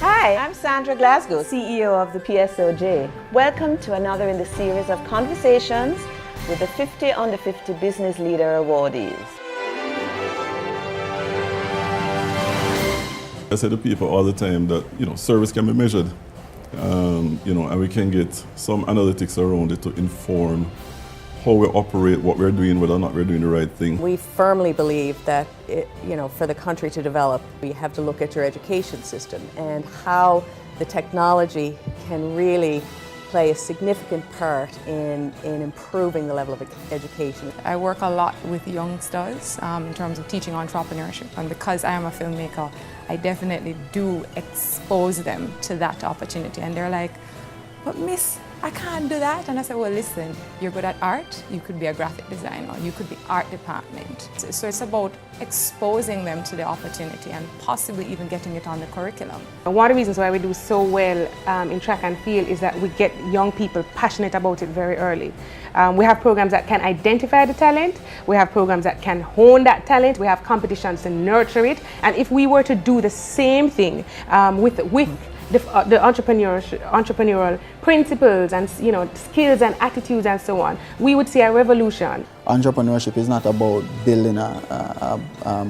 Hi, I'm Sandra Glasgow, CEO of the PSOJ. Welcome to another in the series of conversations with the 50 Under 50 Business Leader Awardees. I say to people all the time that service can be measured, and we can get some analytics around it to inform how we operate, what we're doing, whether or not we're doing the right thing. We firmly believe that for the country to develop, we have to look at your education system and how the technology can really play a significant part in improving the level of education. I work a lot with youngsters in terms of teaching entrepreneurship, and because I am a filmmaker, I definitely do expose them to that opportunity, and they're like, "But Miss, I can't do that." And I said, well, listen, you're good at art, you could be a graphic designer, you could be art department. So it's about exposing them to the opportunity and possibly even getting it on the curriculum. One of the reasons why we do so well in track and field is that we get young people passionate about it very early. We have programs that can identify the talent, we have programs that can hone that talent, we have competitions to nurture it, and if we were to do the same thing with the entrepreneurial principles and skills and attitudes and so on, we would see a revolution. Entrepreneurship is not about building a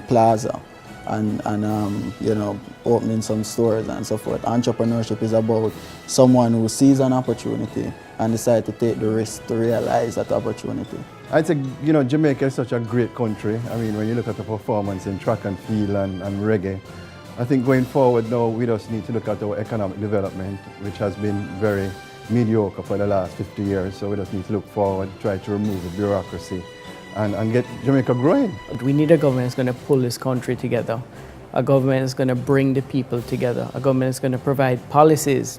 plaza and opening some stores and so forth. Entrepreneurship is about someone who sees an opportunity and decides to take the risk to realize that opportunity. I'd say Jamaica is such a great country. I mean, when you look at the performance in track and field and reggae, I think going forward now, we just need to look at our economic development, which has been very mediocre for the last 50 years. So we just need to look forward, try to remove the bureaucracy and get Jamaica growing. We need a government that's going to pull this country together. A government that's going to bring the people together. A government that's going to provide policies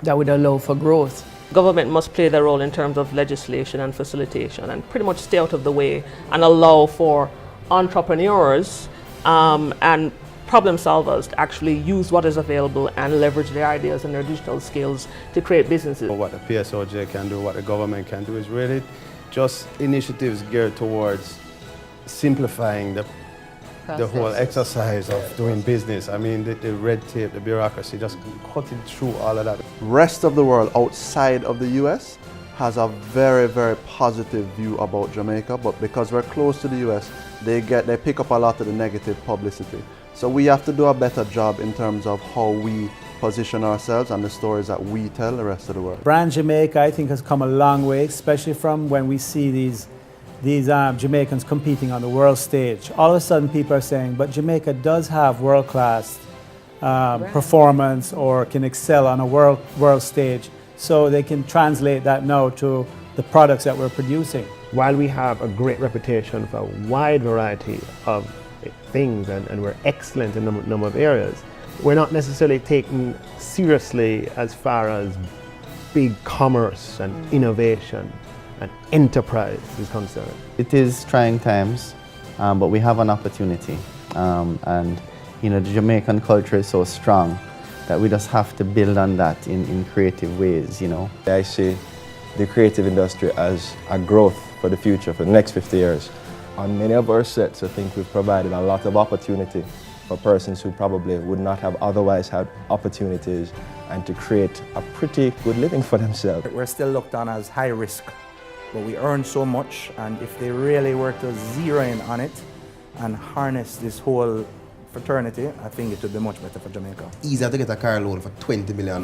that would allow for growth. Government must play their role in terms of legislation and facilitation and pretty much stay out of the way and allow for entrepreneurs and problem solvers to actually use what is available and leverage their ideas and their digital skills to create businesses. What the PSOJ can do, what the government can do is really just initiatives geared towards simplifying the whole exercise of doing business. I mean, the red tape, the bureaucracy, just cutting through all of that. Rest of the world outside of the US has a very, very positive view about Jamaica, but because we're close to the US, they pick up a lot of the negative publicity. So we have to do a better job in terms of how we position ourselves and the stories that we tell the rest of the world. Brand Jamaica, I think, has come a long way, especially from when we see these Jamaicans competing on the world stage. All of a sudden people are saying, but Jamaica does have world-class performance or can excel on a world stage. So they can translate that now to the products that we're producing. While we have a great reputation for a wide variety of things and we're excellent in a number of areas, we're not necessarily taken seriously as far as big commerce and innovation and enterprise is concerned. It is trying times, but we have an opportunity, and the Jamaican culture is so strong that we just have to build on that in creative ways. I see the creative industry as a growth for the future, for the next 50 years. On many of our sets, I think we've provided a lot of opportunity for persons who probably would not have otherwise had opportunities and to create a pretty good living for themselves. We're still looked on as high risk, but we earn so much, and if they really were to zero in on it and harness this whole fraternity, I think it would be much better for Jamaica. Easier to get a car loan for $20 million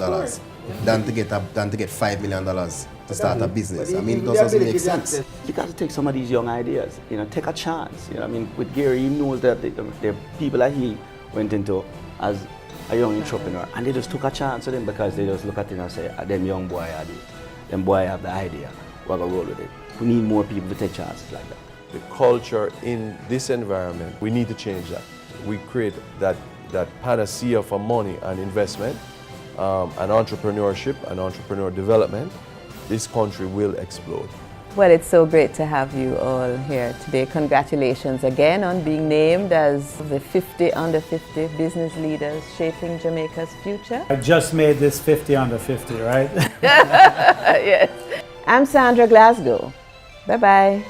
than to get $5 million to start a business. I mean, it doesn't make sense. You got to take some of these young ideas, take a chance. I mean, with Gary, he knows that the people that he went into as a young entrepreneur, and they just took a chance with him because they just look at it and say, them young boy had it, them boy have the idea, we're going to roll with it. We need more people to take chances like that. The culture in this environment, we need to change that. We create that panacea for money and investment, and entrepreneurship and entrepreneur development, this country will explode. Well, it's so great to have you all here today. Congratulations again on being named as the 50 Under 50 Business Leaders Shaping Jamaica's Future. I just made this 50 Under 50, right? Yes. I'm Sandra Glasgow. Bye-bye.